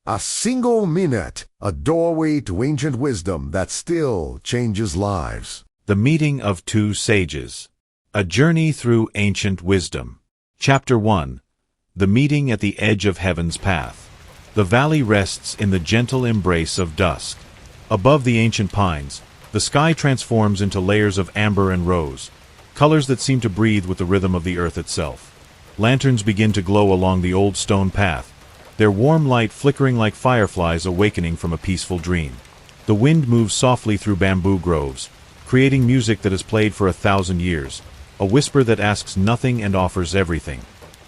A single minute, a doorway to ancient wisdom that still changes lives. The Meeting of Two Sages. A Journey Through Ancient Wisdom. Chapter 1. The Meeting at the Edge of Heaven's Path. The valley rests in the gentle embrace of dusk. Above the ancient pines, the sky transforms into layers of amber and rose, colors that seem to breathe with the rhythm of the earth itself. Lanterns begin to glow along the old stone path, their warm light flickering like fireflies awakening from a peaceful dream. The wind moves softly through bamboo groves, creating music that has played for 1,000 years, a whisper that asks nothing and offers everything.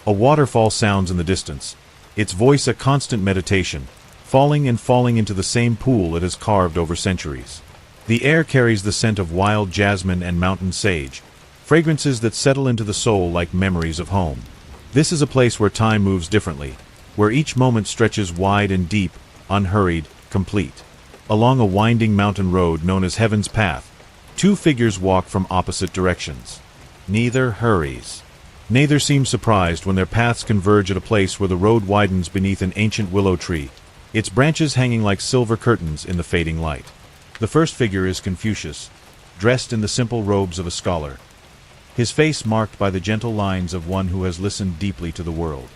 A waterfall sounds in the distance, its voice a constant meditation, falling and falling into the same pool it has carved over centuries. The air carries the scent of wild jasmine and mountain sage, fragrances that settle into the soul like memories of home. This is a place where time moves differently, where each moment stretches wide and deep, unhurried, complete. Along a winding mountain road known as Heaven's Path, two figures walk from opposite directions. Neither hurries. Neither seems surprised when their paths converge at a place where the road widens beneath an ancient willow tree, its branches hanging like silver curtains in the fading light. The first figure is Confucius, dressed in the simple robes of a scholar, his face marked by the gentle lines of one who has listened deeply to the world.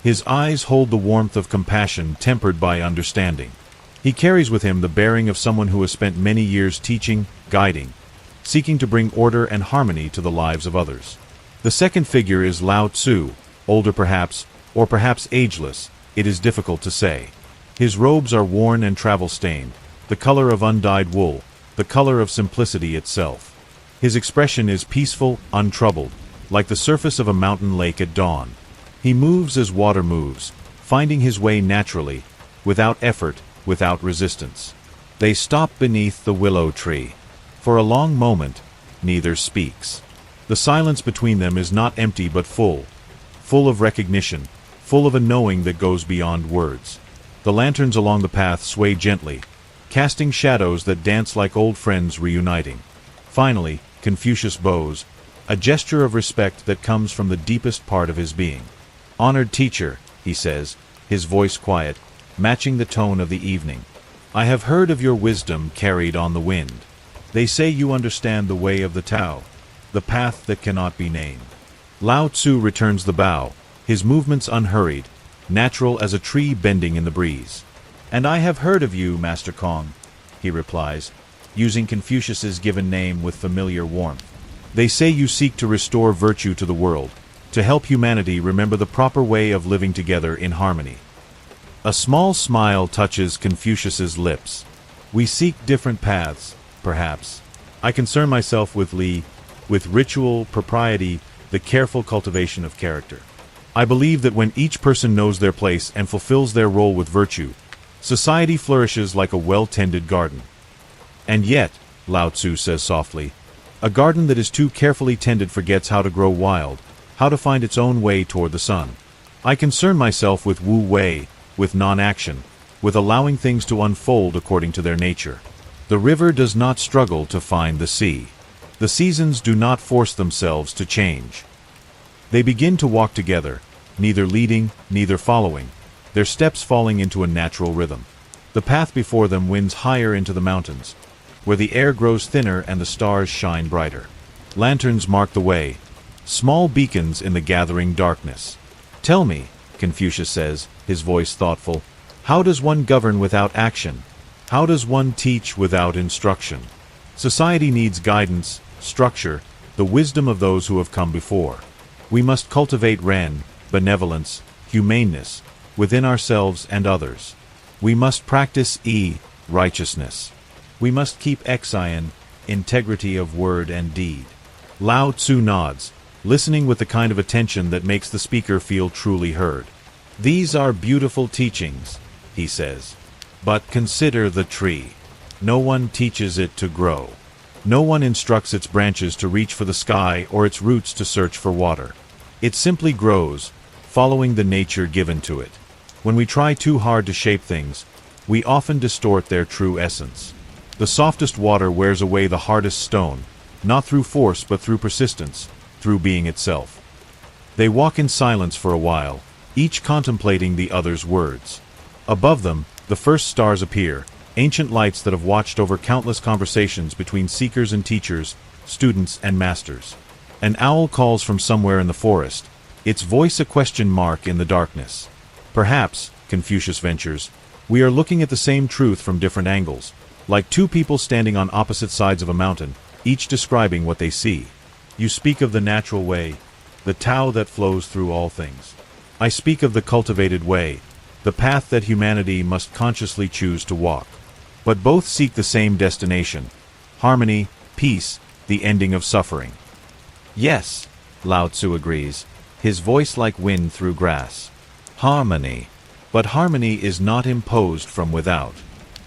His eyes hold the warmth of compassion tempered by understanding. He carries with him the bearing of someone who has spent many years teaching, guiding, seeking to bring order and harmony to the lives of others. The second figure is Lao Tzu, older perhaps, or perhaps ageless, it is difficult to say. His robes are worn and travel-stained, the color of undyed wool, the color of simplicity itself. His expression is peaceful, untroubled, like the surface of a mountain lake at dawn. He moves as water moves, finding his way naturally, without effort, without resistance. They stop beneath the willow tree. For a long moment, neither speaks. The silence between them is not empty but full of recognition, full of a knowing that goes beyond words. The lanterns along the path sway gently, casting shadows that dance like old friends reuniting. Finally, Confucius bows, a gesture of respect that comes from the deepest part of his being. "Honored teacher," he says, his voice quiet, matching the tone of the evening. "I have heard of your wisdom carried on the wind. They say you understand the way of the Tao, the path that cannot be named." Lao Tzu returns the bow, his movements unhurried, natural as a tree bending in the breeze. "And I have heard of you, Master Kong," he replies, using Confucius's given name with familiar warmth. "They say you seek to restore virtue to the world, to help humanity remember the proper way of living together in harmony." A small smile touches Confucius's lips. "We seek different paths, perhaps. I concern myself with ritual, propriety, the careful cultivation of character. I believe that when each person knows their place and fulfills their role with virtue, society flourishes like a well-tended garden." "And yet," Lao Tzu says softly, "a garden that is too carefully tended forgets how to grow wild, how to find its own way toward the sun. I concern myself with wu wei, with non-action, with allowing things to unfold according to their nature. The river does not struggle to find the sea. The seasons do not force themselves to change. They begin to walk together, neither leading, neither following, their steps falling into a natural rhythm. The path before them winds higher into the mountains, where the air grows thinner and the stars shine brighter. Lanterns mark the way, small beacons in the gathering darkness. "Tell me," Confucius says, his voice thoughtful, "how does one govern without action? How does one teach without instruction? Society needs guidance, structure, the wisdom of those who have come before. We must cultivate benevolence, humaneness, within ourselves and others. We must practice righteousness. We must keep integrity of word and deed." Lao Tzu nods, listening with the kind of attention that makes the speaker feel truly heard. "These are beautiful teachings," he says. "But consider the tree. No one teaches it to grow. No one instructs its branches to reach for the sky or its roots to search for water. It simply grows, following the nature given to it. When we try too hard to shape things, we often distort their true essence. The softest water wears away the hardest stone, not through force but through persistence, through being itself." They walk in silence for a while, each contemplating the other's words. Above them, the first stars appear, ancient lights that have watched over countless conversations between seekers and teachers, students and masters. An owl calls from somewhere in the forest, its voice a question mark in the darkness. Perhaps, Confucius ventures, we are looking at the same truth from different angles, like two people standing on opposite sides of a mountain, each describing what they see. You speak of the natural way, the Tao that flows through all things. I speak of the cultivated way, the path that humanity must consciously choose to walk. But both seek the same destination: harmony, peace, the ending of suffering. Yes, Lao Tzu agrees, his voice like wind through grass. Harmony. But harmony is not imposed from without.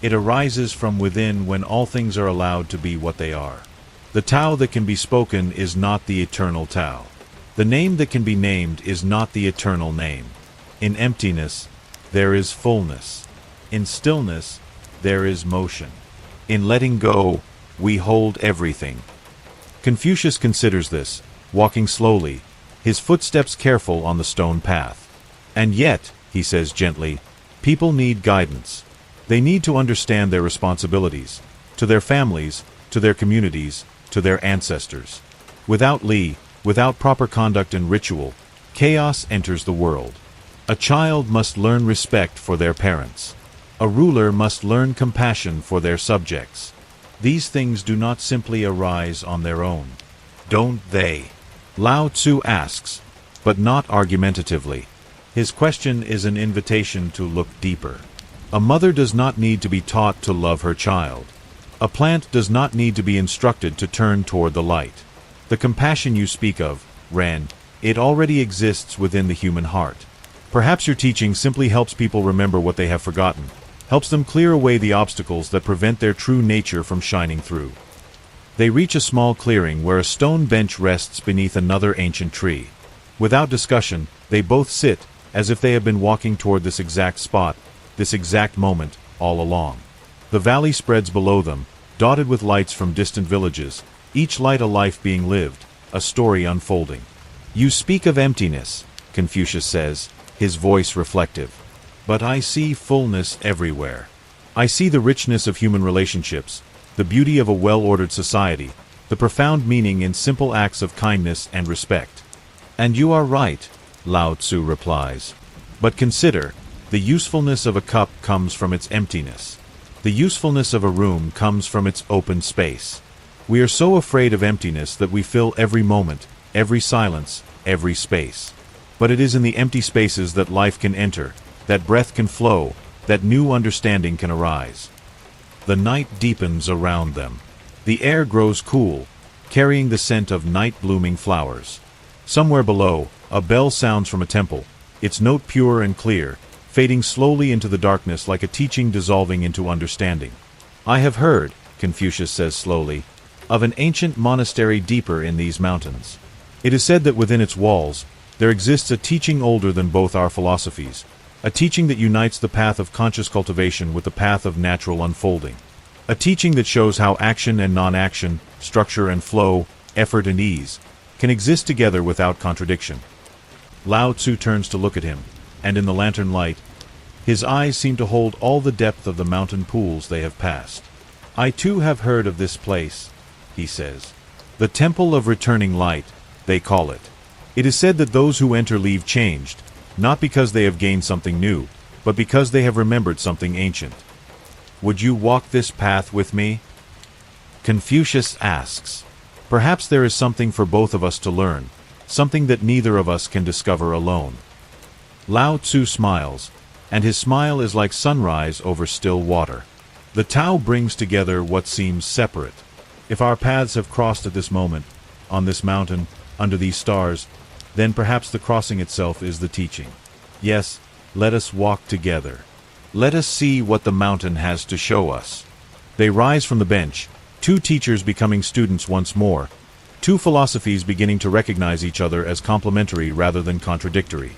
It arises from within when all things are allowed to be what they are. The Tao that can be spoken is not the eternal Tao. The name that can be named is not the eternal name. In emptiness, there is fullness. In stillness, there is motion. In letting go, we hold everything. Confucius considers this, walking slowly, his footsteps careful on the stone path. And yet, he says gently, people need guidance. They need to understand their responsibilities, to their families, to their communities, to their ancestors. Without Li, without proper conduct and ritual, chaos enters the world. A child must learn respect for their parents. A ruler must learn compassion for their subjects. These things do not simply arise on their own. Don't they? Lao Tzu asks, but not argumentatively. His question is an invitation to look deeper. A mother does not need to be taught to love her child. A plant does not need to be instructed to turn toward the light. The compassion you speak of, Ren, it already exists within the human heart. Perhaps your teaching simply helps people remember what they have forgotten, helps them clear away the obstacles that prevent their true nature from shining through. They reach a small clearing where a stone bench rests beneath another ancient tree. Without discussion, they both sit, as if they have been walking toward this exact spot, this exact moment, all along. The valley spreads below them, dotted with lights from distant villages, each light a life being lived, a story unfolding. You speak of emptiness, Confucius says, his voice reflective. But I see fullness everywhere. I see the richness of human relationships, the beauty of a well-ordered society, the profound meaning in simple acts of kindness and respect. And you are right, Lao Tzu replies. But consider, the usefulness of a cup comes from its emptiness. The usefulness of a room comes from its open space. We are so afraid of emptiness that we fill every moment, every silence, every space. But it is in the empty spaces that life can enter, that breath can flow, that new understanding can arise. The night deepens around them. The air grows cool, carrying the scent of night-blooming flowers. Somewhere below, a bell sounds from a temple, its note pure and clear, fading slowly into the darkness like a teaching dissolving into understanding. I have heard, Confucius says slowly, of an ancient monastery deeper in these mountains. It is said that within its walls, there exists a teaching older than both our philosophies, a teaching that unites the path of conscious cultivation with the path of natural unfolding. A teaching that shows how action and non-action, structure and flow, effort and ease, can exist together without contradiction. Lao Tzu turns to look at him, and in the lantern light, his eyes seem to hold all the depth of the mountain pools they have passed. I too have heard of this place, he says. The Temple of Returning Light, they call it. It is said that those who enter leave changed, not because they have gained something new, but because they have remembered something ancient. Would you walk this path with me? Confucius asks. Perhaps there is something for both of us to learn, something that neither of us can discover alone. Lao Tzu smiles, and his smile is like sunrise over still water. The Tao brings together what seems separate. If our paths have crossed at this moment, on this mountain, under these stars, then perhaps the crossing itself is the teaching. Yes, let us walk together. Let us see what the mountain has to show us. They rise from the bench, two teachers becoming students once more, two philosophies beginning to recognize each other as complementary rather than contradictory.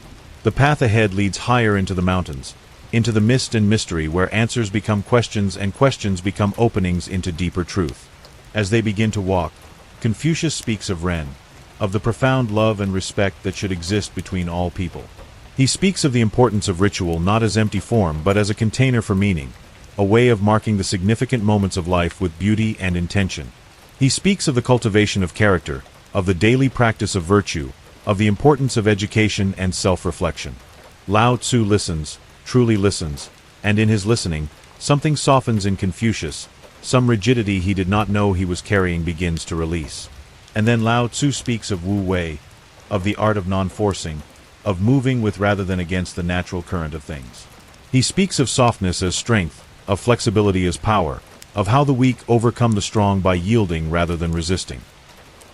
The path ahead leads higher into the mountains, into the mist and mystery where answers become questions and questions become openings into deeper truth. As they begin to walk, Confucius speaks of Ren, of the profound love and respect that should exist between all people. He speaks of the importance of ritual not as empty form but as a container for meaning, a way of marking the significant moments of life with beauty and intention. He speaks of the cultivation of character, of the daily practice of virtue, of the importance of education and self-reflection. Lao Tzu listens, truly listens, and in his listening, something softens in Confucius, some rigidity he did not know he was carrying begins to release. And then Lao Tzu speaks of Wu Wei, of the art of non-forcing, of moving with rather than against the natural current of things. He speaks of softness as strength, of flexibility as power, of how the weak overcome the strong by yielding rather than resisting.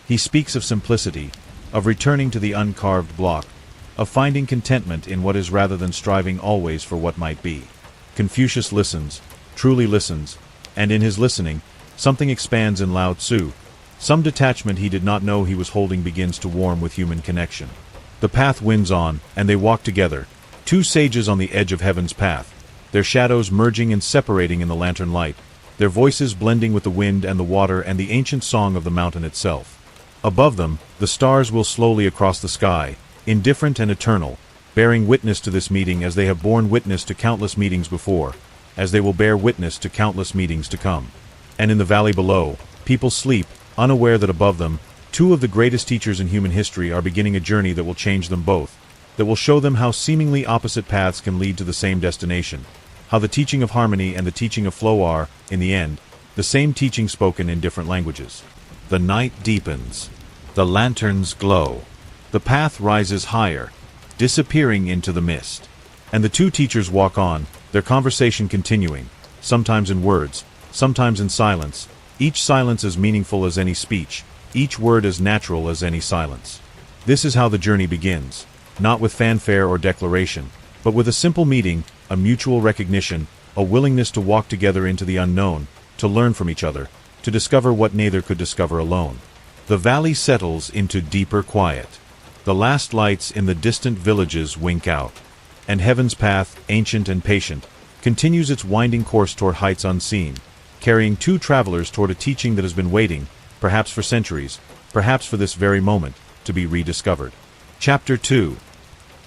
He speaks of simplicity, of returning to the uncarved block, of finding contentment in what is rather than striving always for what might be. Confucius listens, truly listens, and in his listening, something expands in Lao Tzu. Some detachment he did not know he was holding begins to warm with human connection. The path winds on, and they walk together, two sages on the edge of heaven's path, their shadows merging and separating in the lantern light, their voices blending with the wind and the water and the ancient song of the mountain itself. Above them, the stars will slowly across the sky, indifferent and eternal, bearing witness to this meeting as they have borne witness to countless meetings before, as they will bear witness to countless meetings to come. And in the valley below, people sleep, unaware that above them, two of the greatest teachers in human history are beginning a journey that will change them both, that will show them how seemingly opposite paths can lead to the same destination, how the teaching of harmony and the teaching of flow are, in the end, the same teaching spoken in different languages. The night deepens. The lanterns glow. The path rises higher, disappearing into the mist. And the two teachers walk on, their conversation continuing, sometimes in words, sometimes in silence, each silence as meaningful as any speech, each word as natural as any silence. This is how the journey begins, not with fanfare or declaration, but with a simple meeting, a mutual recognition, a willingness to walk together into the unknown, to learn from each other, to discover what neither could discover alone. The valley settles into deeper quiet. The last lights in the distant villages wink out, and heaven's path, ancient and patient, continues its winding course toward heights unseen, carrying two travelers toward a teaching that has been waiting, perhaps for centuries, perhaps for this very moment, to be rediscovered. Chapter 2.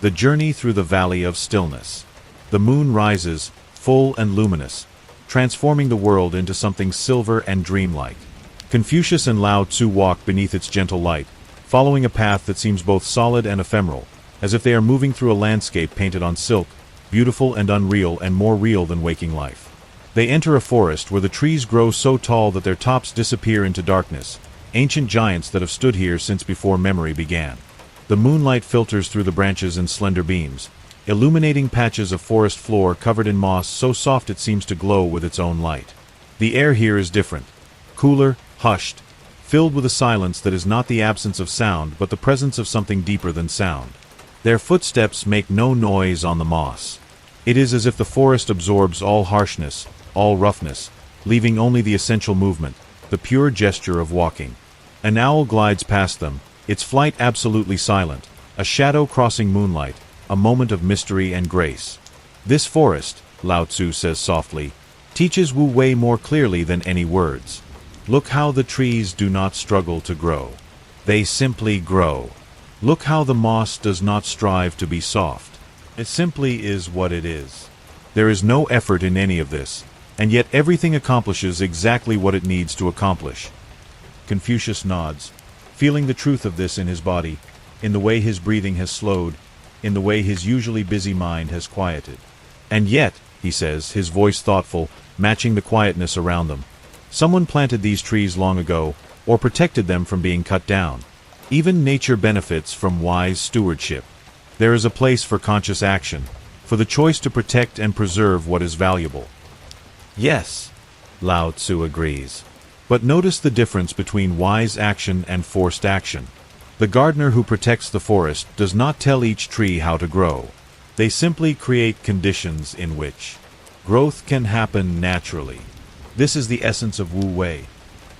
The Journey Through the Valley of Stillness. The moon rises, full and luminous, transforming the world into something silver and dreamlike. Confucius and Lao Tzu walk beneath its gentle light, following a path that seems both solid and ephemeral, as if they are moving through a landscape painted on silk, beautiful and unreal and more real than waking life. They enter a forest where the trees grow so tall that their tops disappear into darkness, ancient giants that have stood here since before memory began. The moonlight filters through the branches in slender beams, illuminating patches of forest floor covered in moss so soft it seems to glow with its own light. The air here is different, cooler, hushed, filled with a silence that is not the absence of sound but the presence of something deeper than sound. Their footsteps make no noise on the moss. It is as if the forest absorbs all harshness, all roughness, leaving only the essential movement, the pure gesture of walking. An owl glides past them, its flight absolutely silent, a shadow crossing moonlight, a moment of mystery and grace. This forest, Lao Tzu says softly, teaches Wu Wei more clearly than any words. Look how the trees do not struggle to grow. They simply grow. Look how the moss does not strive to be soft. It simply is what it is. There is no effort in any of this, and yet everything accomplishes exactly what it needs to accomplish. Confucius nods, feeling the truth of this in his body, in the way his breathing has slowed, in the way his usually busy mind has quieted. And yet, he says, his voice thoughtful, matching the quietness around them, someone planted these trees long ago, or protected them from being cut down. Even nature benefits from wise stewardship. There is a place for conscious action, for the choice to protect and preserve what is valuable. Yes, Lao Tzu agrees. But notice the difference between wise action and forced action. The gardener who protects the forest does not tell each tree how to grow. They simply create conditions in which growth can happen naturally. This is the essence of Wu Wei,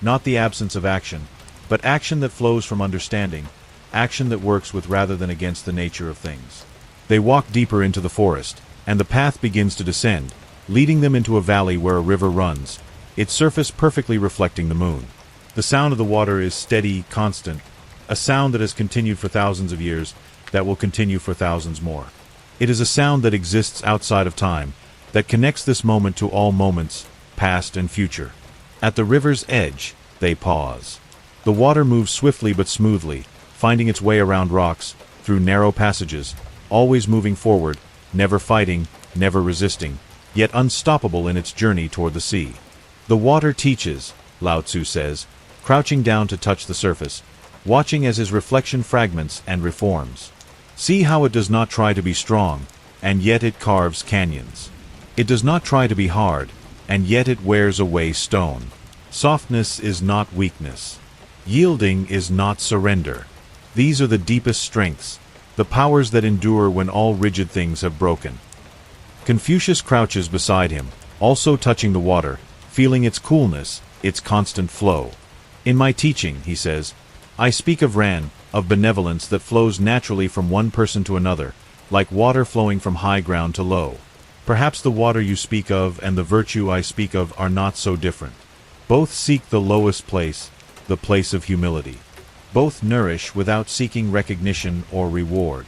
not the absence of action, but action that flows from understanding, action that works with rather than against the nature of things. They walk deeper into the forest, and the path begins to descend, leading them into a valley where a river runs, its surface perfectly reflecting the moon. The sound of the water is steady, constant, a sound that has continued for thousands of years, that will continue for thousands more. It is a sound that exists outside of time, that connects this moment to all moments, past and future. At the river's edge, they pause. The water moves swiftly but smoothly, finding its way around rocks, through narrow passages, always moving forward, never fighting, never resisting, yet unstoppable in its journey toward the sea. The water teaches, Lao Tzu says, crouching down to touch the surface, watching as his reflection fragments and reforms. See how it does not try to be strong, and yet it carves canyons. It does not try to be hard, and yet it wears away stone. Softness is not weakness. Yielding is not surrender. These are the deepest strengths, the powers that endure when all rigid things have broken. Confucius crouches beside him, also touching the water, feeling its coolness, its constant flow. In my teaching, he says, I speak of ran, of benevolence that flows naturally from one person to another, like water flowing from high ground to low. Perhaps the water you speak of and the virtue I speak of are not so different. Both seek the lowest place, the place of humility. Both nourish without seeking recognition or reward.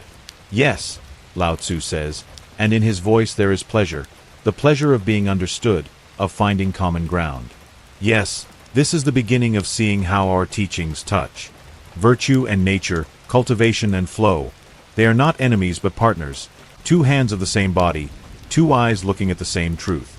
Yes, Lao Tzu says, and in his voice there is pleasure, the pleasure of being understood, of finding common ground. Yes, this is the beginning of seeing how our teachings touch. Virtue and nature, cultivation and flow, they are not enemies but partners, two hands of the same body, two eyes looking at the same truth.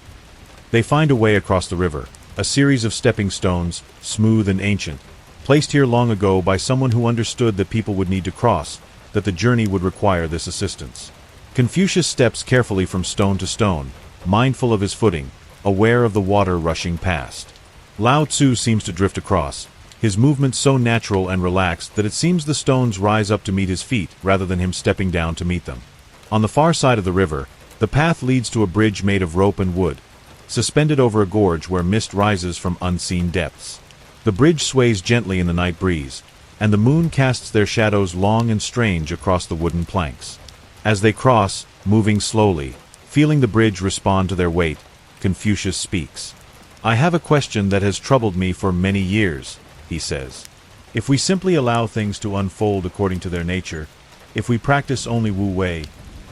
They find a way across the river, a series of stepping stones, smooth and ancient, placed here long ago by someone who understood that people would need to cross, that the journey would require this assistance. Confucius steps carefully from stone to stone, mindful of his footing, aware of the water rushing past. Lao Tzu seems to drift across, his movements so natural and relaxed that it seems the stones rise up to meet his feet rather than him stepping down to meet them. On the far side of the river, the path leads to a bridge made of rope and wood, suspended over a gorge where mist rises from unseen depths. The bridge sways gently in the night breeze, and the moon casts their shadows long and strange across the wooden planks. As they cross, moving slowly, feeling the bridge respond to their weight, Confucius speaks. I have a question that has troubled me for many years, he says. If we simply allow things to unfold according to their nature, if we practice only Wu Wei,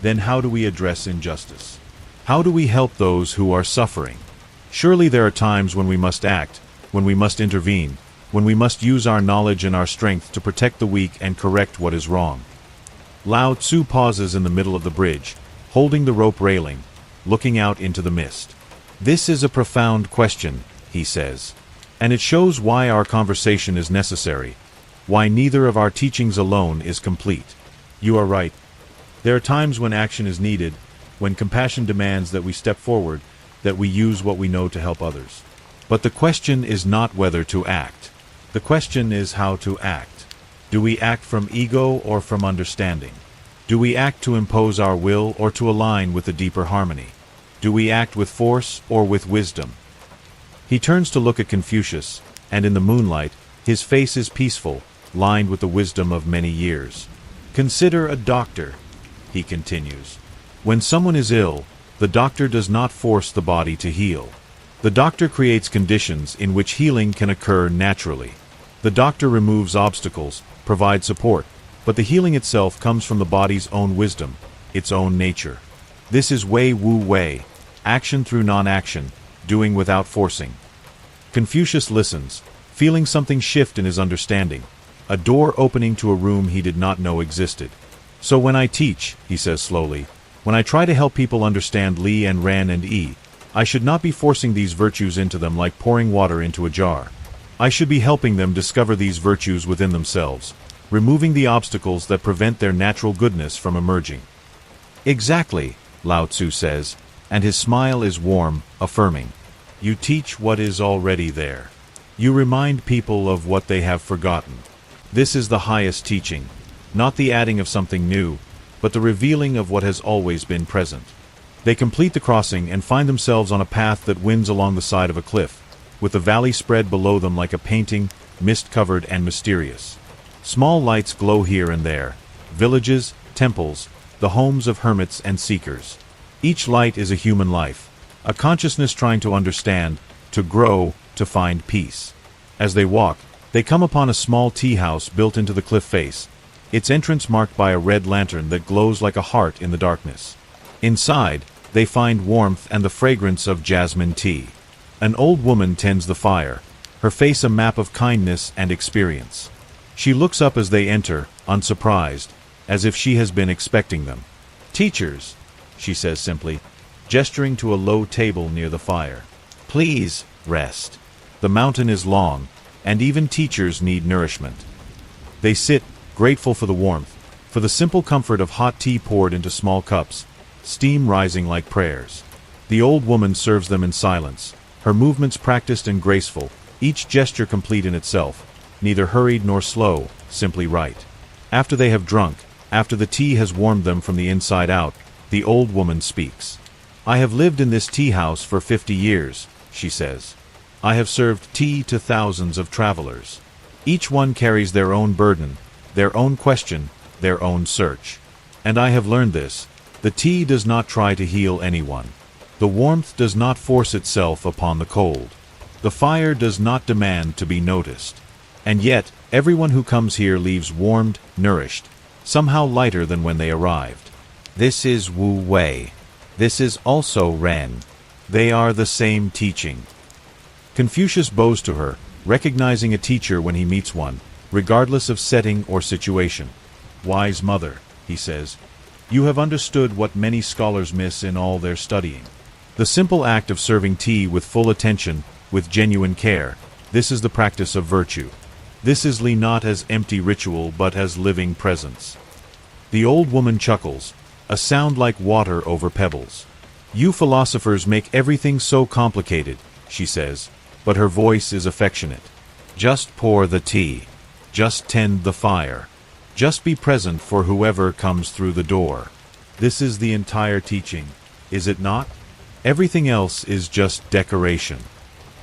then how do we address injustice? How do we help those who are suffering? Surely there are times when we must act, when we must intervene, when we must use our knowledge and our strength to protect the weak and correct what is wrong. Lao Tzu pauses in the middle of the bridge, holding the rope railing, looking out into the mist. This is a profound question, he says, and it shows why our conversation is necessary, why neither of our teachings alone is complete. You are right. There are times when action is needed, when compassion demands that we step forward, that we use what we know to help others. But the question is not whether to act. The question is how to act. Do we act from ego or from understanding? Do we act to impose our will or to align with a deeper harmony? Do we act with force or with wisdom? He turns to look at Confucius, and in the moonlight, his face is peaceful, lined with the wisdom of many years. Consider a doctor, he continues. When someone is ill, the doctor does not force the body to heal. The doctor creates conditions in which healing can occur naturally. The doctor removes obstacles, provides support, but the healing itself comes from the body's own wisdom, its own nature. This is Wei Wu Wei, action through non-action, doing without forcing. Confucius listens, feeling something shift in his understanding, a door opening to a room he did not know existed. So when I teach, he says slowly, when I try to help people understand Li and Ran and Yi, I should not be forcing these virtues into them like pouring water into a jar. I should be helping them discover these virtues within themselves, removing the obstacles that prevent their natural goodness from emerging. Exactly, Lao Tzu says, and his smile is warm, affirming. You teach what is already there. You remind people of what they have forgotten. This is the highest teaching, not the adding of something new, but the revealing of what has always been present. They complete the crossing and find themselves on a path that winds along the side of a cliff, with the valley spread below them like a painting, mist-covered and mysterious. Small lights glow here and there, villages, temples, the homes of hermits and seekers. Each light is a human life, a consciousness trying to understand, to grow, to find peace. As they walk, they come upon a small tea house built into the cliff face, its entrance marked by a red lantern that glows like a heart in the darkness. Inside, they find warmth and the fragrance of jasmine tea. An old woman tends the fire, her face a map of kindness and experience. She looks up as they enter, unsurprised, as if she has been expecting them. "Teachers," she says simply, gesturing to a low table near the fire. "Please, rest. The mountain is long, and even teachers need nourishment." They sit, grateful for the warmth, for the simple comfort of hot tea poured into small cups, steam rising like prayers. The old woman serves them in silence, her movements practiced and graceful, each gesture complete in itself, neither hurried nor slow, simply right. After they have drunk, after the tea has warmed them from the inside out, the old woman speaks. "I have lived in this tea house for 50 years, she says. "I have served tea to thousands of travelers. Each one carries their own burden, their own question, their own search. And I have learned this: the tea does not try to heal anyone. The warmth does not force itself upon the cold. The fire does not demand to be noticed. And yet, everyone who comes here leaves warmed, nourished, somehow lighter than when they arrived. This is Wu Wei. This is also Ren. They are the same teaching." Confucius bows to her, recognizing a teacher when he meets one, regardless of setting or situation. "Wise mother," he says, "you have understood what many scholars miss in all their studying. The simple act of serving tea with full attention, with genuine care, this is the practice of virtue. This is Li not as empty ritual but as living presence." The old woman chuckles, a sound like water over pebbles. "You philosophers make everything so complicated," she says, but her voice is affectionate. "Just pour the tea. Just tend the fire. Just be present for whoever comes through the door. This is the entire teaching, is it not? Everything else is just decoration."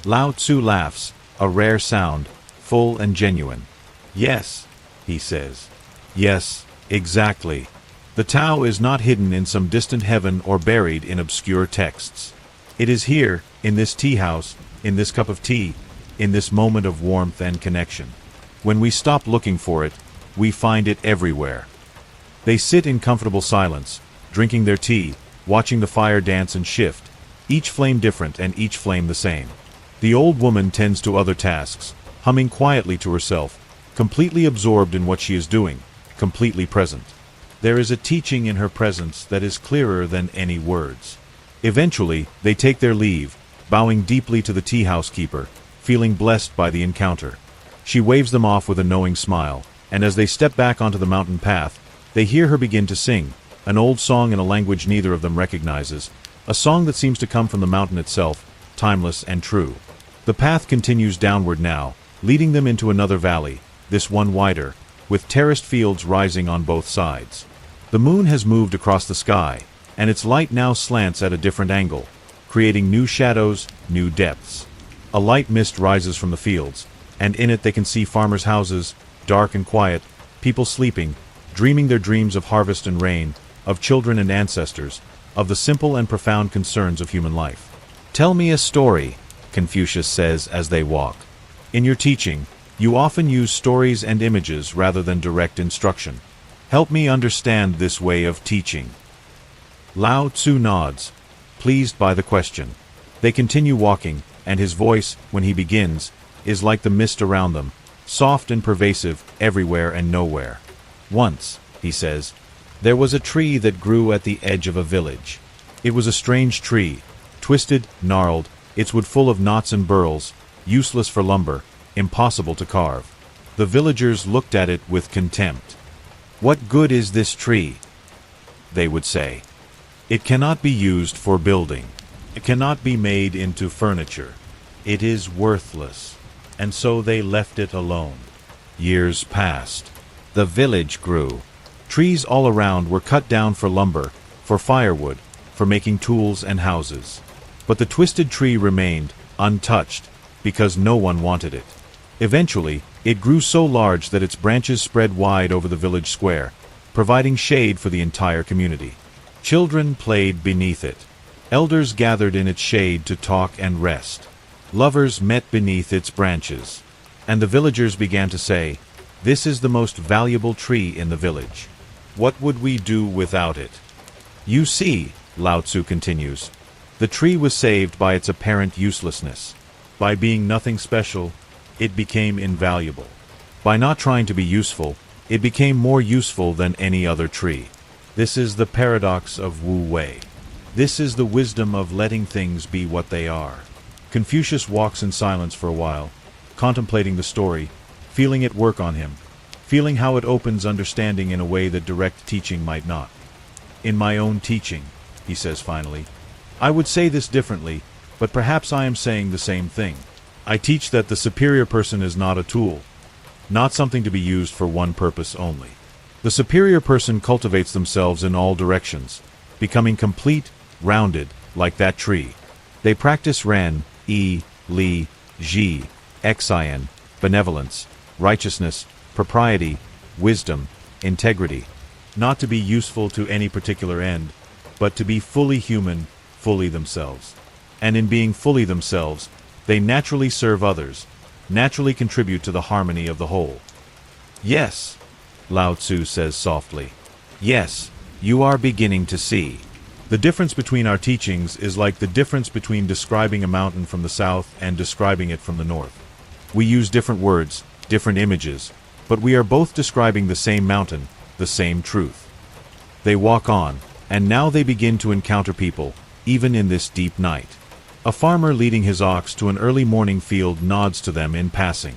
Lao Tzu laughs, a rare sound, full and genuine. "Yes," he says. "Yes, exactly. The Tao is not hidden in some distant heaven or buried in obscure texts. It is here, in this tea house, in this cup of tea, in this moment of warmth and connection. When we stop looking for it, we find it everywhere." They sit in comfortable silence, drinking their tea, watching the fire dance and shift, each flame different and each flame the same. The old woman tends to other tasks, humming quietly to herself, completely absorbed in what she is doing, completely present. There is a teaching in her presence that is clearer than any words. Eventually, they take their leave, bowing deeply to the tea house keeper, feeling blessed by the encounter. She waves them off with a knowing smile, and as they step back onto the mountain path, they hear her begin to sing, an old song in a language neither of them recognizes, a song that seems to come from the mountain itself, timeless and true. The path continues downward now, leading them into another valley, this one wider, with terraced fields rising on both sides. The moon has moved across the sky, and its light now slants at a different angle, creating new shadows, new depths. A light mist rises from the fields, and in it they can see farmers' houses, dark and quiet, people sleeping, dreaming their dreams of harvest and rain, of children and ancestors, of the simple and profound concerns of human life. "Tell me a story," Confucius says as they walk. "In your teaching, you often use stories and images rather than direct instruction. Help me understand this way of teaching." Lao Tzu nods, pleased by the question. They continue walking, and his voice, when he begins, is like the mist around them, soft and pervasive, everywhere and nowhere. "Once," he says, "there was a tree that grew at the edge of a village. It was a strange tree, twisted, gnarled, its wood full of knots and burls, useless for lumber, impossible to carve. The villagers looked at it with contempt. 'What good is this tree?' they would say. 'It cannot be used for building. It cannot be made into furniture. It is worthless.' And so they left it alone. Years passed. The village grew. Trees all around were cut down for lumber, for firewood, for making tools and houses. But the twisted tree remained, untouched, because no one wanted it. Eventually, it grew so large that its branches spread wide over the village square, providing shade for the entire community. Children played beneath it. Elders gathered in its shade to talk and rest. Lovers met beneath its branches. And the villagers began to say, This is the most valuable tree in the village. What would we do without it? You see, Lao Tzu continues, the tree was saved by its apparent uselessness. By being nothing special, it became invaluable. By not trying to be useful, it became more useful than any other tree. This is the paradox of Wu Wei. This is the wisdom of letting things be what they are. Confucius walks in silence for a while, contemplating the story, feeling it work on him, feeling how it opens understanding in a way that direct teaching might not. In my own teaching, he says finally, I would say this differently, but perhaps I am saying the same thing. I teach that the superior person is not a tool, not something to be used for one purpose only. The superior person cultivates themselves in all directions, becoming complete, rounded, like that tree. They practice ren, li, ji, xin, benevolence, righteousness, propriety, wisdom, integrity, not to be useful to any particular end, but to be fully human, fully themselves. And in being fully themselves, they naturally serve others, naturally contribute to the harmony of the whole. Yes, Lao Tzu says softly. Yes, you are beginning to see. The difference between our teachings is like the difference between describing a mountain from the south and describing it from the north. We use different words, different images, but we are both describing the same mountain, the same truth. They walk on, and now they begin to encounter people, even in this deep night. A farmer leading his ox to an early morning field nods to them in passing.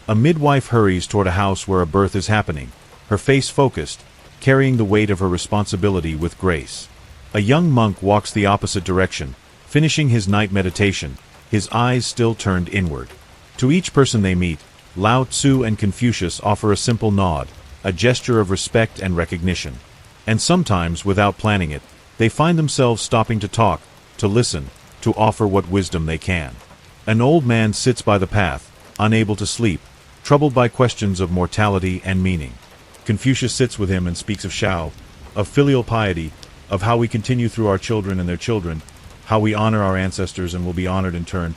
A midwife hurries toward a house where a birth is happening, her face focused, carrying the weight of her responsibility with grace. A young monk walks the opposite direction, finishing his night meditation, his eyes still turned inward. To each person they meet, Lao Tzu and Confucius offer a simple nod, a gesture of respect and recognition. And sometimes, without planning it, they find themselves stopping to talk, to listen, to offer what wisdom they can. An old man sits by the path, unable to sleep, troubled by questions of mortality and meaning. Confucius sits with him and speaks of Shao, of filial piety, of how we continue through our children and their children, how we honor our ancestors and will be honored in turn,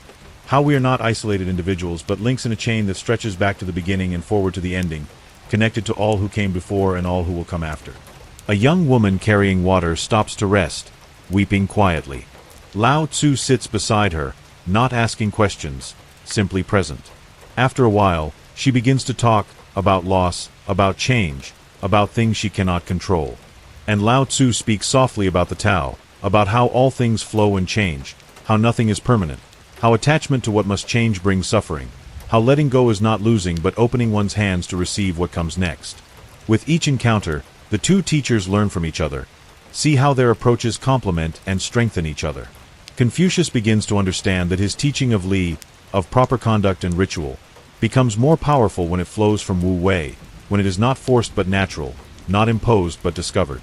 how we are not isolated individuals but links in a chain that stretches back to the beginning and forward to the ending, connected to all who came before and all who will come after. A young woman carrying water stops to rest, weeping quietly. Lao Tzu sits beside her, not asking questions, simply present. After a while, she begins to talk about loss, about change, about things she cannot control. And Lao Tzu speaks softly about the Tao, about how all things flow and change, how nothing is permanent, how attachment to what must change brings suffering, how letting go is not losing but opening one's hands to receive what comes next. With each encounter, the two teachers learn from each other, see how their approaches complement and strengthen each other. Confucius begins to understand that his teaching of Li, of proper conduct and ritual, becomes more powerful when it flows from Wu Wei, when it is not forced but natural, not imposed but discovered.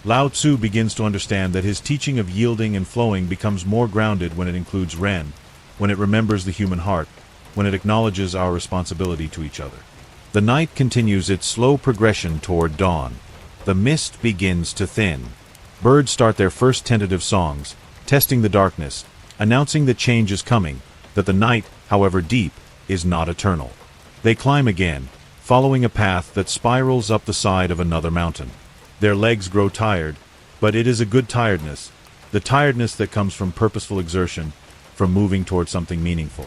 Lao Tzu begins to understand that his teaching of yielding and flowing becomes more grounded when it includes Ren, when it remembers the human heart, when it acknowledges our responsibility to each other. The night continues its slow progression toward dawn. The mist begins to thin. Birds start their first tentative songs, testing the darkness, announcing that change is coming, that the night, however deep, is not eternal. They climb again, following a path that spirals up the side of another mountain. Their legs grow tired, but it is a good tiredness, the tiredness that comes from purposeful exertion, from moving toward something meaningful.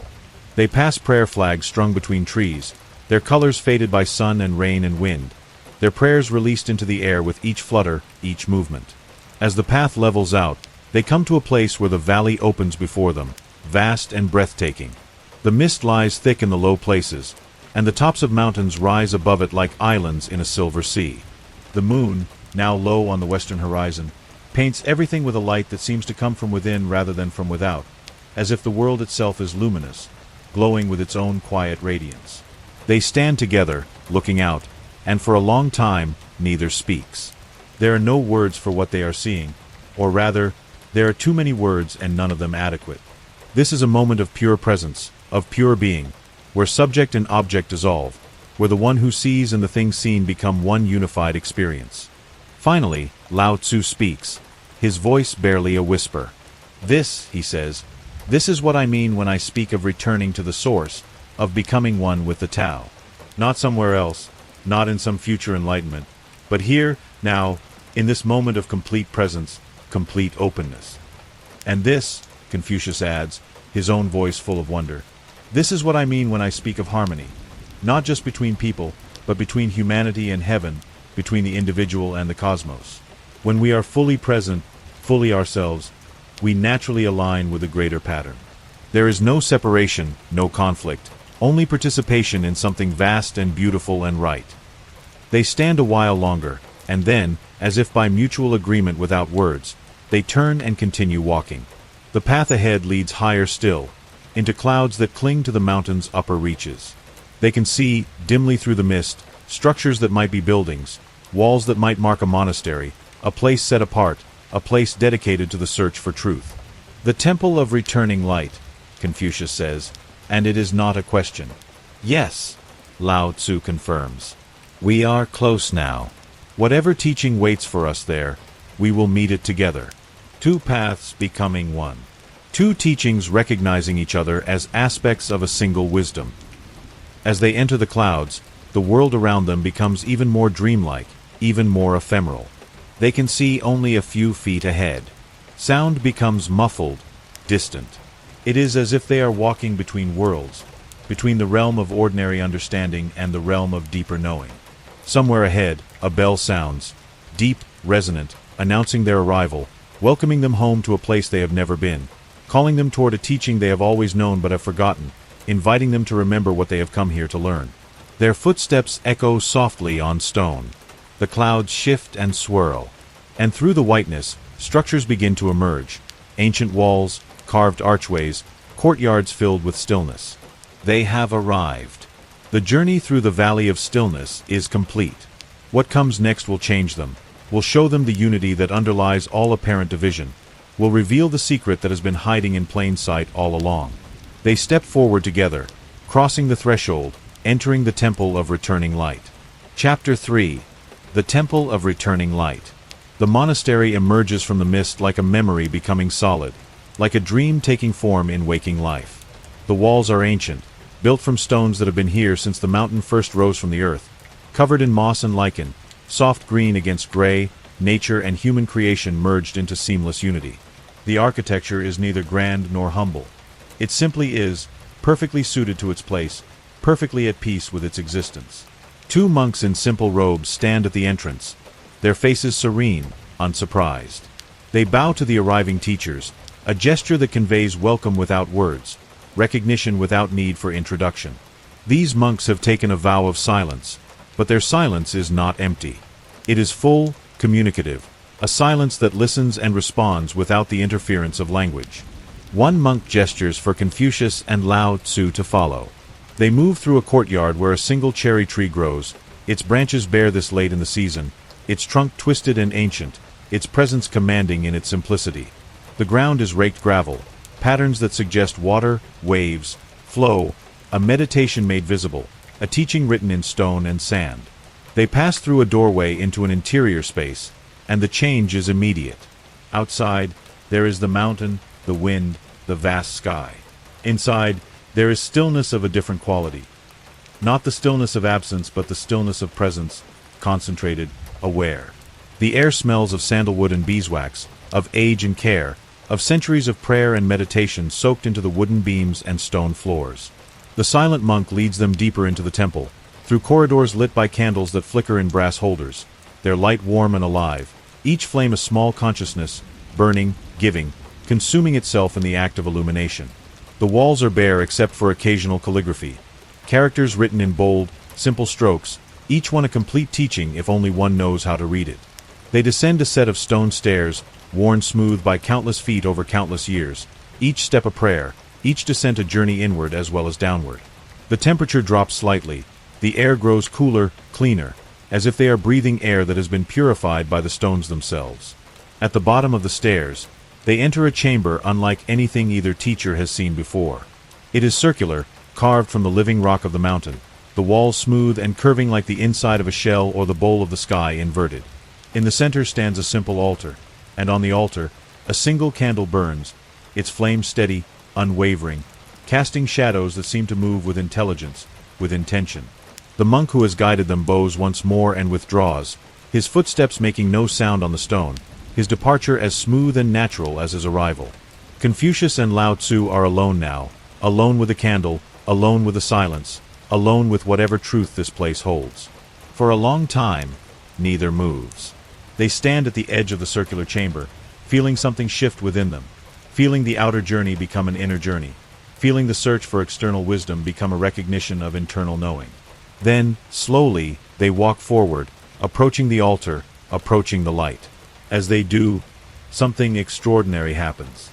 They pass prayer flags strung between trees, their colors faded by sun and rain and wind, their prayers released into the air with each flutter, each movement. As the path levels out, they come to a place where the valley opens before them, vast and breathtaking. The mist lies thick in the low places, and the tops of mountains rise above it like islands in a silver sea. The moon, now low on the western horizon, paints everything with a light that seems to come from within rather than from without, as if the world itself is luminous, glowing with its own quiet radiance. They stand together, looking out, and for a long time, neither speaks. There are no words for what they are seeing, or rather, there are too many words and none of them adequate. This is a moment of pure presence, of pure being, where subject and object dissolve, where the one who sees and the thing seen become one unified experience. Finally, Lao Tzu speaks, his voice barely a whisper. This, he says, this is what I mean when I speak of returning to the source, of becoming one with the Tao. Not somewhere else, not in some future enlightenment, but here, now, in this moment of complete presence, complete openness. And this, Confucius adds, his own voice full of wonder, this is what I mean when I speak of harmony, not just between people, but between humanity and heaven, between the individual and the cosmos. When we are fully present, fully ourselves, we naturally align with a greater pattern. There is no separation, no conflict, only participation in something vast and beautiful and right. They stand a while longer, and then, as if by mutual agreement without words, they turn and continue walking. The path ahead leads higher still, into clouds that cling to the mountain's upper reaches. They can see, dimly through the mist, structures that might be buildings, walls that might mark a monastery, a place set apart, a place dedicated to the search for truth. The temple of returning light, Confucius says, and it is not a question. Yes, Lao Tzu confirms. We are close now. Whatever teaching waits for us there, we will meet it together. Two paths becoming one. Two teachings recognizing each other as aspects of a single wisdom. As they enter the clouds, the world around them becomes even more dreamlike, even more ephemeral. They can see only a few feet ahead. Sound becomes muffled, distant. It is as if they are walking between worlds, between the realm of ordinary understanding and the realm of deeper knowing. Somewhere ahead, a bell sounds, deep, resonant, announcing their arrival, welcoming them home to a place they have never been, calling them toward a teaching they have always known but have forgotten, inviting them to remember what they have come here to learn. Their footsteps echo softly on stone. The clouds shift and swirl, and through the whiteness, structures begin to emerge. Ancient walls, carved archways, courtyards filled with stillness. They have arrived. The journey through the valley of stillness is complete. What comes next will change them, will show them the unity that underlies all apparent division, will reveal the secret that has been hiding in plain sight all along. They step forward together, crossing the threshold, entering the temple of returning light. Chapter 3. The Temple of Returning Light. The monastery emerges from the mist like a memory becoming solid, like a dream taking form in waking life. The walls are ancient, built from stones that have been here since the mountain first rose from the earth, covered in moss and lichen, soft green against gray, nature and human creation merged into seamless unity. The architecture is neither grand nor humble. It simply is, perfectly suited to its place, perfectly at peace with its existence. Two monks in simple robes stand at the entrance, their faces serene, unsurprised. They bow to the arriving teachers, a gesture that conveys welcome without words, recognition without need for introduction. These monks have taken a vow of silence, but their silence is not empty. It is full, communicative, a silence that listens and responds without the interference of language. One monk gestures for Confucius and Lao Tzu to follow. They move through a courtyard where a single cherry tree grows, its branches bare this late in the season, its trunk twisted and ancient, its presence commanding in its simplicity. The ground is raked gravel, patterns that suggest water, waves, flow, a meditation made visible, a teaching written in stone and sand. They pass through a doorway into an interior space, and the change is immediate. Outside, there is the mountain, the wind, the vast sky. Inside, there is stillness of a different quality. Not the stillness of absence, but the stillness of presence, concentrated, aware. The air smells of sandalwood and beeswax, of age and care, of centuries of prayer and meditation soaked into the wooden beams and stone floors. The silent monk leads them deeper into the temple, through corridors lit by candles that flicker in brass holders, their light warm and alive, each flame a small consciousness, burning, giving, consuming itself in the act of illumination. The walls are bare except for occasional calligraphy, characters written in bold, simple strokes, each one a complete teaching if only one knows how to read it. They descend a set of stone stairs, worn smooth by countless feet over countless years, each step a prayer, each descent a journey inward as well as downward. The temperature drops slightly, the air grows cooler, cleaner, as if they are breathing air that has been purified by the stones themselves. At the bottom of the stairs, they enter a chamber unlike anything either teacher has seen before. It is circular, carved from the living rock of the mountain, the walls smooth and curving like the inside of a shell or the bowl of the sky inverted. In the center stands a simple altar, and on the altar, a single candle burns, its flame steady, unwavering, casting shadows that seem to move with intelligence, with intention. The monk who has guided them bows once more and withdraws, his footsteps making no sound on the stone, his departure as smooth and natural as his arrival. Confucius and Lao Tzu are alone now, alone with the candle, alone with the silence, alone with whatever truth this place holds. For a long time, neither moves. They stand at the edge of the circular chamber, feeling something shift within them, feeling the outer journey become an inner journey, feeling the search for external wisdom become a recognition of internal knowing. Then, slowly, they walk forward, approaching the altar, approaching the light. As they do, something extraordinary happens.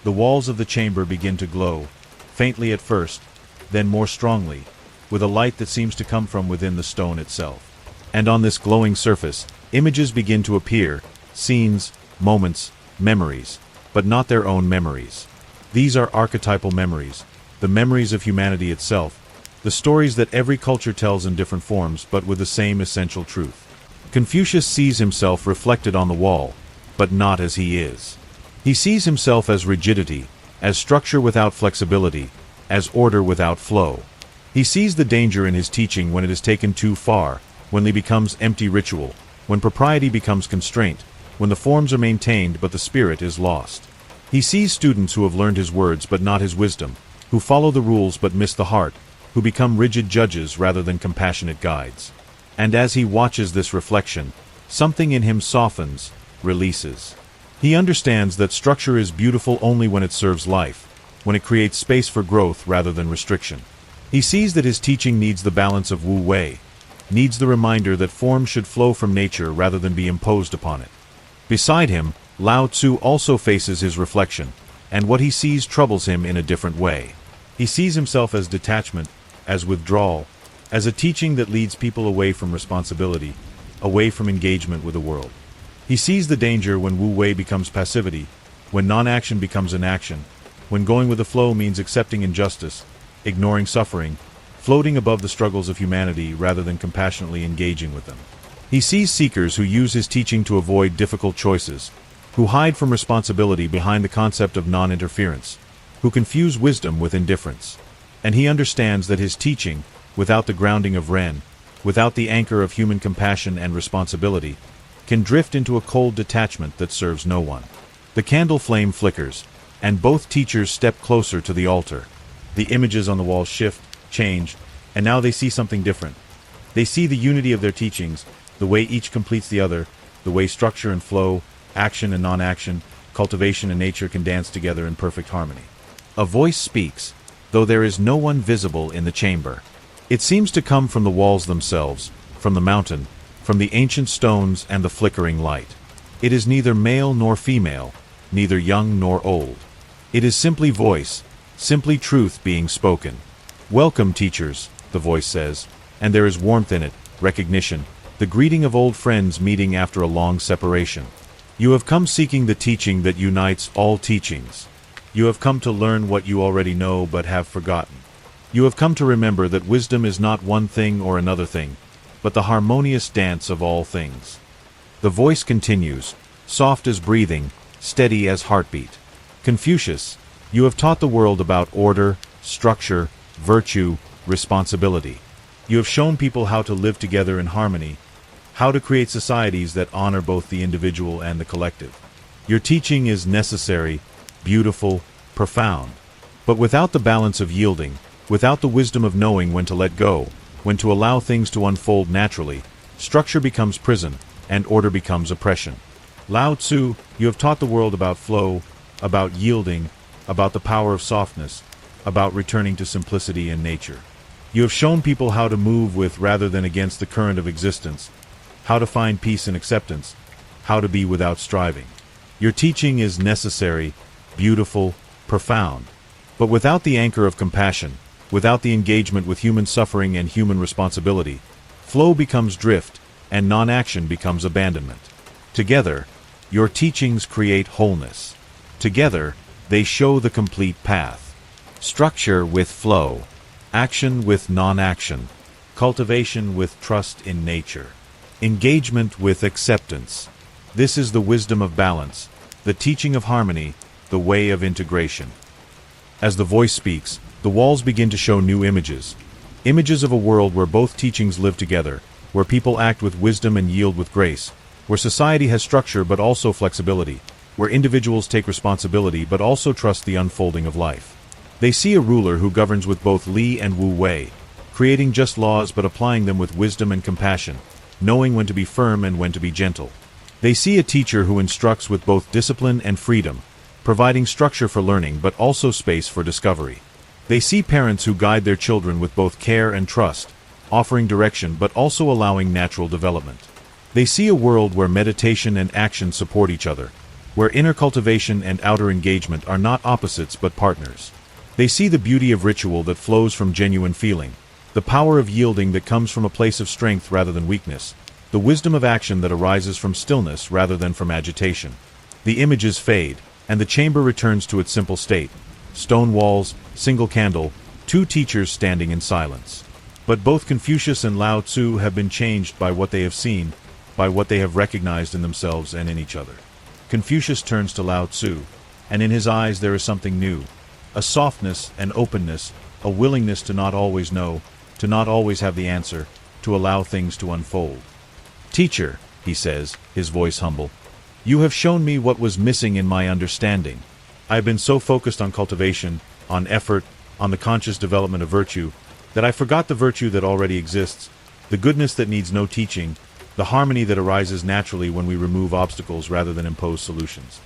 The walls of the chamber begin to glow, faintly at first, then more strongly, with a light that seems to come from within the stone itself. And on this glowing surface, images begin to appear, scenes, moments, memories, but not their own memories. These are archetypal memories, the memories of humanity itself, the stories that every culture tells in different forms but with the same essential truth. Confucius sees himself reflected on the wall, but not as he is. He sees himself as rigidity, as structure without flexibility, as order without flow. He sees the danger in his teaching when it is taken too far, when it becomes empty ritual, when propriety becomes constraint, when the forms are maintained but the spirit is lost. He sees students who have learned his words but not his wisdom, who follow the rules but miss the heart, who become rigid judges rather than compassionate guides. And as he watches this reflection, something in him softens, releases. He understands that structure is beautiful only when it serves life, when it creates space for growth rather than restriction. He sees that his teaching needs the balance of Wu Wei, needs the reminder that form should flow from nature rather than be imposed upon it. Beside him, Lao Tzu also faces his reflection, and what he sees troubles him in a different way. He sees himself as detachment, as withdrawal, as a teaching that leads people away from responsibility, away from engagement with the world. He sees the danger when Wu Wei becomes passivity, when non-action becomes inaction, when going with the flow means accepting injustice, ignoring suffering, floating above the struggles of humanity rather than compassionately engaging with them. He sees seekers who use his teaching to avoid difficult choices, who hide from responsibility behind the concept of non-interference, who confuse wisdom with indifference. And he understands that his teaching, without the grounding of Ren, without the anchor of human compassion and responsibility, can drift into a cold detachment that serves no one. The candle flame flickers, and both teachers step closer to the altar. The images on the wall shift, change, and now they see something different. They see the unity of their teachings, the way each completes the other, the way structure and flow, action and non-action, cultivation and nature can dance together in perfect harmony. A voice speaks, though there is no one visible in the chamber. It seems to come from the walls themselves, from the mountain, from the ancient stones and the flickering light. It is neither male nor female, neither young nor old. It is simply voice, simply truth being spoken. "Welcome, teachers," the voice says, and there is warmth in it, recognition, the greeting of old friends meeting after a long separation. "You have come seeking the teaching that unites all teachings. You have come to learn what you already know but have forgotten. You have come to remember that wisdom is not one thing or another thing, but the harmonious dance of all things." The voice continues, soft as breathing, steady as heartbeat. "Confucius, you have taught the world about order, structure, virtue, responsibility. You have shown people how to live together in harmony, how to create societies that honor both the individual and the collective. Your teaching is necessary, beautiful, profound. But without the balance of yielding, without the wisdom of knowing when to let go, when to allow things to unfold naturally, structure becomes prison, and order becomes oppression. Lao Tzu, you have taught the world about flow, about yielding, about the power of softness, about returning to simplicity in nature. You have shown people how to move with rather than against the current of existence, how to find peace and acceptance, how to be without striving. Your teaching is necessary, beautiful, profound. But without the anchor of compassion, without the engagement with human suffering and human responsibility, flow becomes drift, and non-action becomes abandonment. Together, your teachings create wholeness. Together, they show the complete path. Structure with flow, action with non-action, cultivation with trust in nature, engagement with acceptance. This is the wisdom of balance, the teaching of harmony, the way of integration. As the voice speaks, the walls begin to show new images. Images of a world where both teachings live together, where people act with wisdom and yield with grace, where society has structure but also flexibility, where individuals take responsibility but also trust the unfolding of life. They see a ruler who governs with both Li and Wu Wei, creating just laws but applying them with wisdom and compassion, knowing when to be firm and when to be gentle. They see a teacher who instructs with both discipline and freedom, providing structure for learning but also space for discovery. They see parents who guide their children with both care and trust, offering direction but also allowing natural development. They see a world where meditation and action support each other, where inner cultivation and outer engagement are not opposites but partners. They see the beauty of ritual that flows from genuine feeling, the power of yielding that comes from a place of strength rather than weakness, the wisdom of action that arises from stillness rather than from agitation. The images fade, and the chamber returns to its simple state: stone walls, single candle, two teachers standing in silence. But both Confucius and Lao Tzu have been changed by what they have seen, by what they have recognized in themselves and in each other. Confucius turns to Lao Tzu, and in his eyes there is something new, a softness, an openness, a willingness to not always know, to not always have the answer, to allow things to unfold. "Teacher," he says, his voice humble, "you have shown me what was missing in my understanding. I have been so focused on cultivation, on effort, on the conscious development of virtue, that I forgot the virtue that already exists, the goodness that needs no teaching, the harmony that arises naturally when we remove obstacles rather than impose solutions."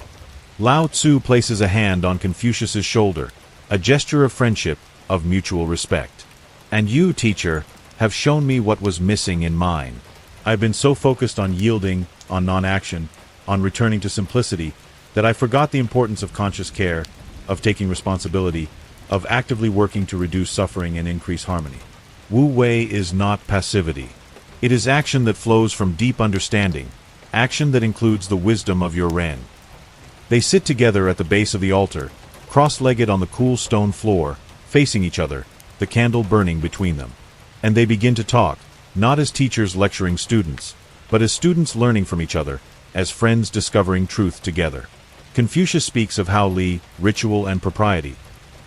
Lao Tzu places a hand on Confucius's shoulder, a gesture of friendship, of mutual respect. "And you, teacher, have shown me what was missing in mine. I have been so focused on yielding, on non-action, on returning to simplicity, that I forgot the importance of conscious care, of taking responsibility, of actively working to reduce suffering and increase harmony." Wu Wei is not passivity. It is action that flows from deep understanding, action that includes the wisdom of your Ren. They sit together at the base of the altar, cross-legged on the cool stone floor, facing each other, the candle burning between them. And they begin to talk, not as teachers lecturing students, but as students learning from each other, as friends discovering truth together. Confucius speaks of how Li, ritual and propriety,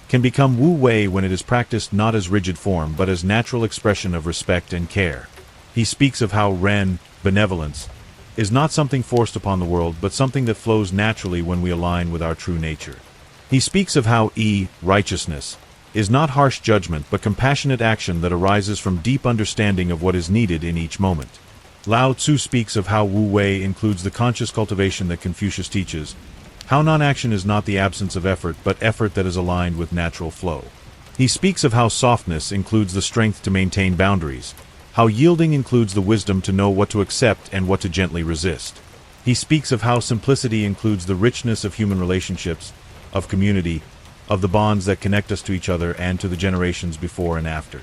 can become Wu Wei when it is practiced not as rigid form but as natural expression of respect and care. He speaks of how Ren, benevolence, is not something forced upon the world but something that flows naturally when we align with our true nature. He speaks of how Yi, righteousness, is not harsh judgment but compassionate action that arises from deep understanding of what is needed in each moment. Lao Tzu speaks of how Wu Wei includes the conscious cultivation that Confucius teaches, how non-action is not the absence of effort but effort that is aligned with natural flow. He speaks of how softness includes the strength to maintain boundaries, how yielding includes the wisdom to know what to accept and what to gently resist. He speaks of how simplicity includes the richness of human relationships, of community, of the bonds that connect us to each other and to the generations before and after.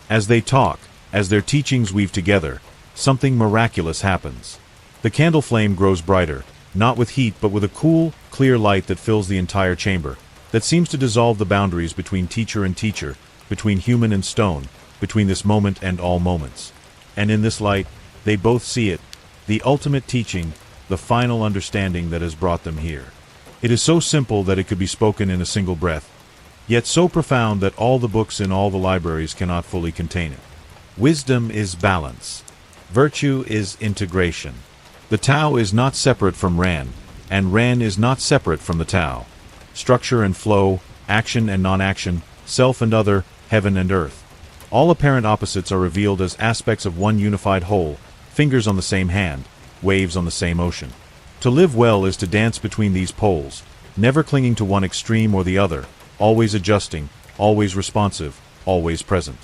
As they talk, as their teachings weave together, something miraculous happens. The candle flame grows brighter, not with heat but with a cool, clear light that fills the entire chamber, that seems to dissolve the boundaries between teacher and teacher, between human and stone, between this moment and all moments. And in this light, they both see it, the ultimate teaching, the final understanding that has brought them here. It is so simple that it could be spoken in a single breath, yet so profound that all the books in all the libraries cannot fully contain it. Wisdom is balance. Virtue is integration. The Tao is not separate from Ren, and Ren is not separate from the Tao. Structure and flow, action and non-action, self and other, heaven and earth. All apparent opposites are revealed as aspects of one unified whole, fingers on the same hand, waves on the same ocean. To live well is to dance between these poles, never clinging to one extreme or the other, always adjusting, always responsive, always present.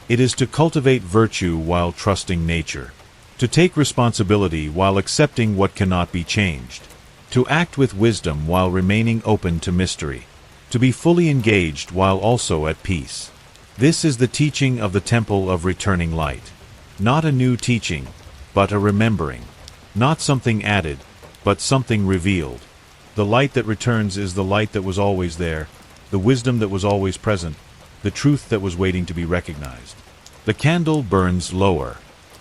It is to cultivate virtue while trusting nature. To take responsibility while accepting what cannot be changed. To act with wisdom while remaining open to mystery. To be fully engaged while also at peace. This is the teaching of the Temple of Returning Light. Not a new teaching, but a remembering. Not something added, but something revealed. The light that returns is the light that was always there, the wisdom that was always present, the truth that was waiting to be recognized. The candle burns lower.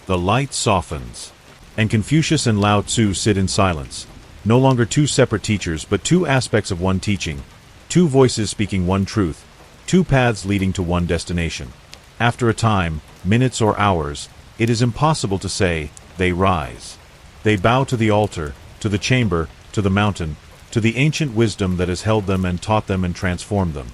The light softens. And Confucius and Lao Tzu sit in silence, no longer two separate teachers but two aspects of one teaching, two voices speaking one truth, two paths leading to one destination. After a time, minutes or hours, it is impossible to say, they rise. They bow to the altar, to the chamber, to the mountain, to the ancient wisdom that has held them and taught them and transformed them.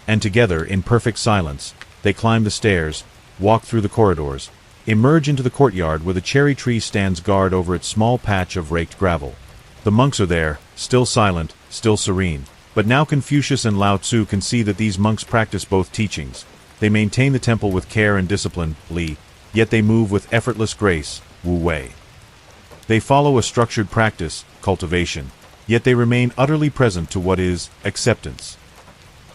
And together, in perfect silence, they climb the stairs, walk through the corridors, emerge into the courtyard where the cherry tree stands guard over its small patch of raked gravel. The monks are there, still silent, still serene. But now Confucius and Lao Tzu can see that these monks practice both teachings. They maintain the temple with care and discipline, Li, yet they move with effortless grace, Wu Wei. They follow a structured practice, cultivation, yet they remain utterly present to what is acceptance.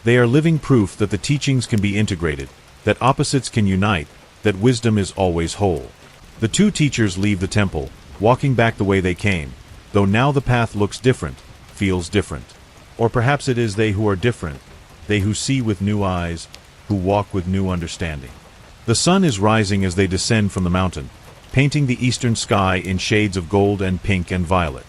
They are living proof that the teachings can be integrated, that opposites can unite, that wisdom is always whole. The two teachers leave the temple, walking back the way they came, though now the path looks different, feels different. Or perhaps it is they who are different, they who see with new eyes, who walk with new understanding. The sun is rising as they descend from the mountain, painting the eastern sky in shades of gold and pink and violet.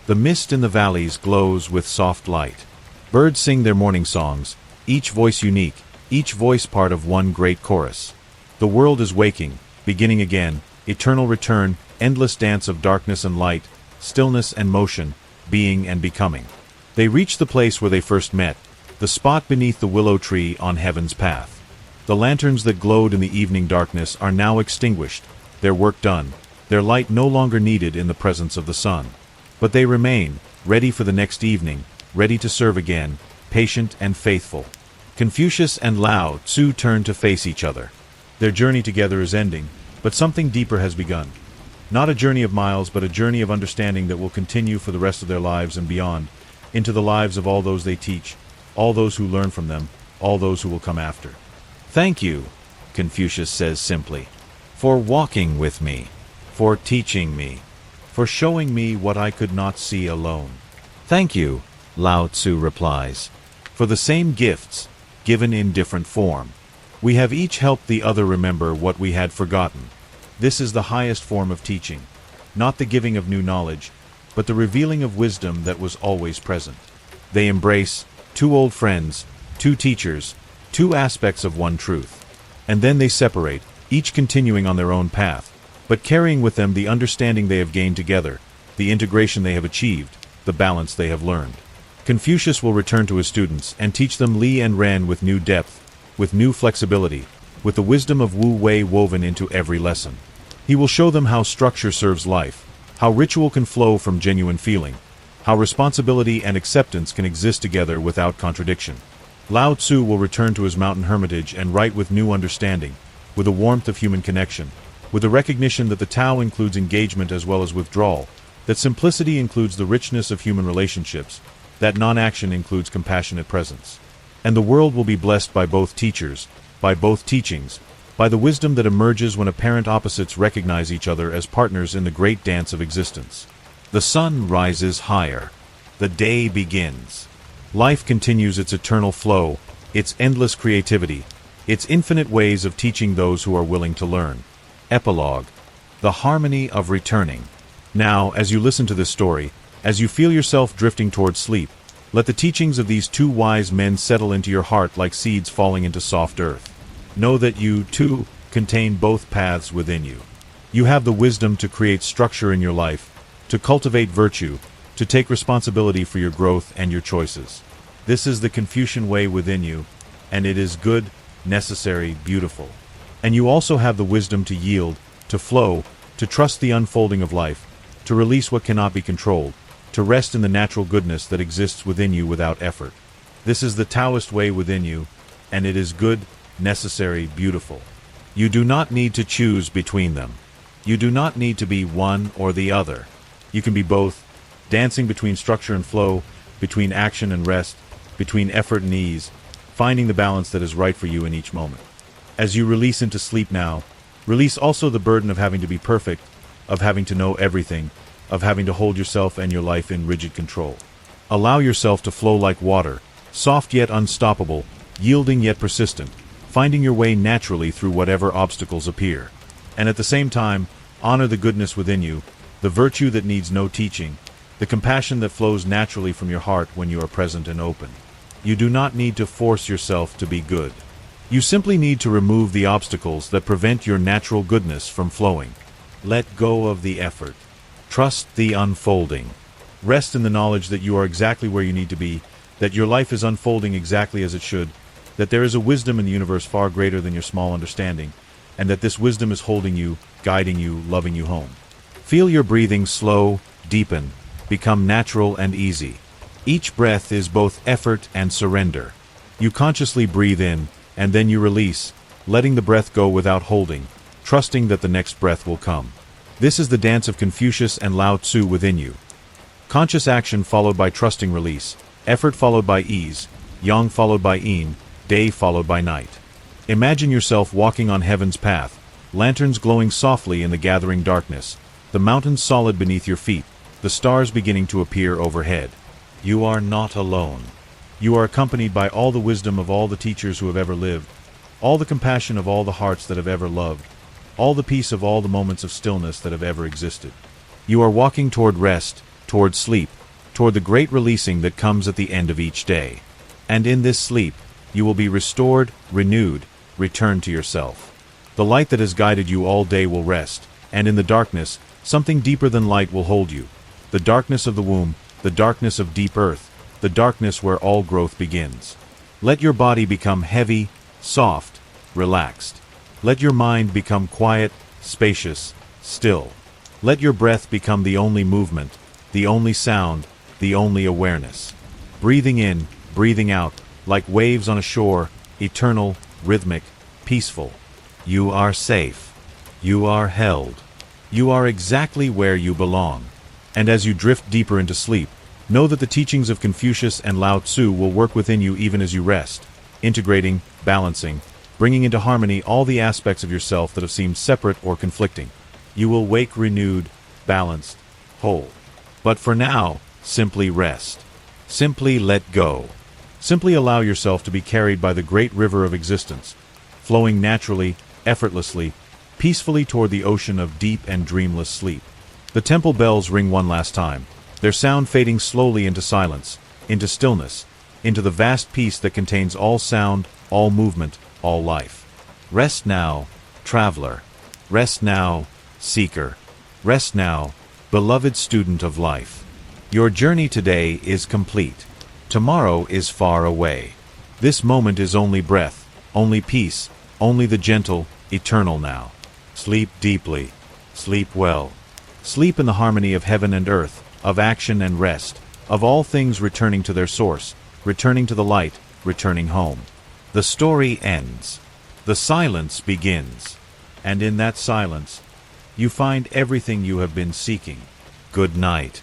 The mist in the valleys glows with soft light. Birds sing their morning songs, each voice unique, each voice part of one great chorus. The world is waking, beginning again, eternal return, endless dance of darkness and light, stillness and motion, being and becoming. They reach the place where they first met, the spot beneath the willow tree on heaven's path. The lanterns that glowed in the evening darkness are now extinguished, their work done, their light no longer needed in the presence of the sun. But they remain, ready for the next evening, ready to serve again, patient and faithful. Confucius and Lao Tzu turn to face each other. Their journey together is ending, but something deeper has begun. Not a journey of miles, but a journey of understanding that will continue for the rest of their lives and beyond, into the lives of all those they teach, all those who learn from them, all those who will come after. Thank you, Confucius says simply, for walking with me, for teaching me, for showing me what I could not see alone. Thank you, Lao Tzu replies, for the same gifts, given in different form. We have each helped the other remember what we had forgotten. This is the highest form of teaching, not the giving of new knowledge, but the revealing of wisdom that was always present. They embrace two old friends, two teachers, two aspects of one truth. And then they separate, each continuing on their own path, but carrying with them the understanding they have gained together, the integration they have achieved, the balance they have learned. Confucius will return to his students and teach them Li and Ren with new depth, with new flexibility, with the wisdom of Wu Wei woven into every lesson. He will show them how structure serves life, how ritual can flow from genuine feeling, how responsibility and acceptance can exist together without contradiction. Lao Tzu will return to his mountain hermitage and write with new understanding, with a warmth of human connection, with the recognition that the Tao includes engagement as well as withdrawal, that simplicity includes the richness of human relationships, that non-action includes compassionate presence. And the world will be blessed by both teachers, by both teachings, by the wisdom that emerges when apparent opposites recognize each other as partners in the great dance of existence. The sun rises higher. The day begins. Life continues its eternal flow, its endless creativity, its infinite ways of teaching those who are willing to learn. Epilogue. The harmony of returning. Now, as you listen to this story, as you feel yourself drifting towards sleep, let the teachings of these two wise men settle into your heart like seeds falling into soft earth. Know that you, too, contain both paths within you. You have the wisdom to create structure in your life, to cultivate virtue, to take responsibility for your growth and your choices. This is the Confucian way within you, and it is good, necessary, beautiful. And you also have the wisdom to yield, to flow, to trust the unfolding of life, to release what cannot be controlled, to rest in the natural goodness that exists within you without effort. This is the Taoist way within you, and it is good, necessary, beautiful. You do not need to choose between them. You do not need to be one or the other. You can be both, dancing between structure and flow, between action and rest, between effort and ease, finding the balance that is right for you in each moment. As you release into sleep now, release also the burden of having to be perfect, of having to know everything, of having to hold yourself and your life in rigid control. Allow yourself to flow like water, soft yet unstoppable, yielding yet persistent, finding your way naturally through whatever obstacles appear. And at the same time, honor the goodness within you, the virtue that needs no teaching, the compassion that flows naturally from your heart when you are present and open. You do not need to force yourself to be good. You simply need to remove the obstacles that prevent your natural goodness from flowing. Let go of the effort. Trust the unfolding. Rest in the knowledge that you are exactly where you need to be, that your life is unfolding exactly as it should, that there is a wisdom in the universe far greater than your small understanding, and that this wisdom is holding you, guiding you, loving you home. Feel your breathing slow, deepen, become natural and easy. Each breath is both effort and surrender. You consciously breathe in, and then you release, letting the breath go without holding, trusting that the next breath will come. This is the dance of Confucius and Lao Tzu within you. Conscious action followed by trusting release, effort followed by ease, yang followed by yin, day followed by night. Imagine yourself walking on heaven's path, lanterns glowing softly in the gathering darkness, the mountains solid beneath your feet, the stars beginning to appear overhead. You are not alone. You are accompanied by all the wisdom of all the teachers who have ever lived, all the compassion of all the hearts that have ever loved, all the peace of all the moments of stillness that have ever existed. You are walking toward rest, toward sleep, toward the great releasing that comes at the end of each day. And in this sleep, you will be restored, renewed, returned to yourself. The light that has guided you all day will rest, and in the darkness, something deeper than light will hold you. The darkness of the womb, the darkness of deep earth, the darkness where all growth begins. Let your body become heavy, soft, relaxed. Let your mind become quiet, spacious, still. Let your breath become the only movement, the only sound, the only awareness. Breathing in, breathing out, like waves on a shore, eternal, rhythmic, peaceful. You are safe. You are held. You are exactly where you belong. And as you drift deeper into sleep, know that the teachings of Confucius and Lao Tzu will work within you even as you rest, integrating, balancing, bringing into harmony all the aspects of yourself that have seemed separate or conflicting. You will wake renewed, balanced, whole. But for now, simply rest. Simply let go. Simply allow yourself to be carried by the great river of existence, flowing naturally, effortlessly, peacefully toward the ocean of deep and dreamless sleep. The temple bells ring one last time, their sound fading slowly into silence, into stillness, into the vast peace that contains all sound, all movement, all life. Rest now, traveler. Rest now, seeker. Rest now, beloved student of life. Your journey today is complete. Tomorrow is far away. This moment is only breath, only peace, only the gentle, eternal now. Sleep deeply. Sleep well. Sleep in the harmony of heaven and earth, of action and rest, of all things returning to their source, returning to the light, returning home. The story ends. The silence begins. And in that silence, you find everything you have been seeking. Good night.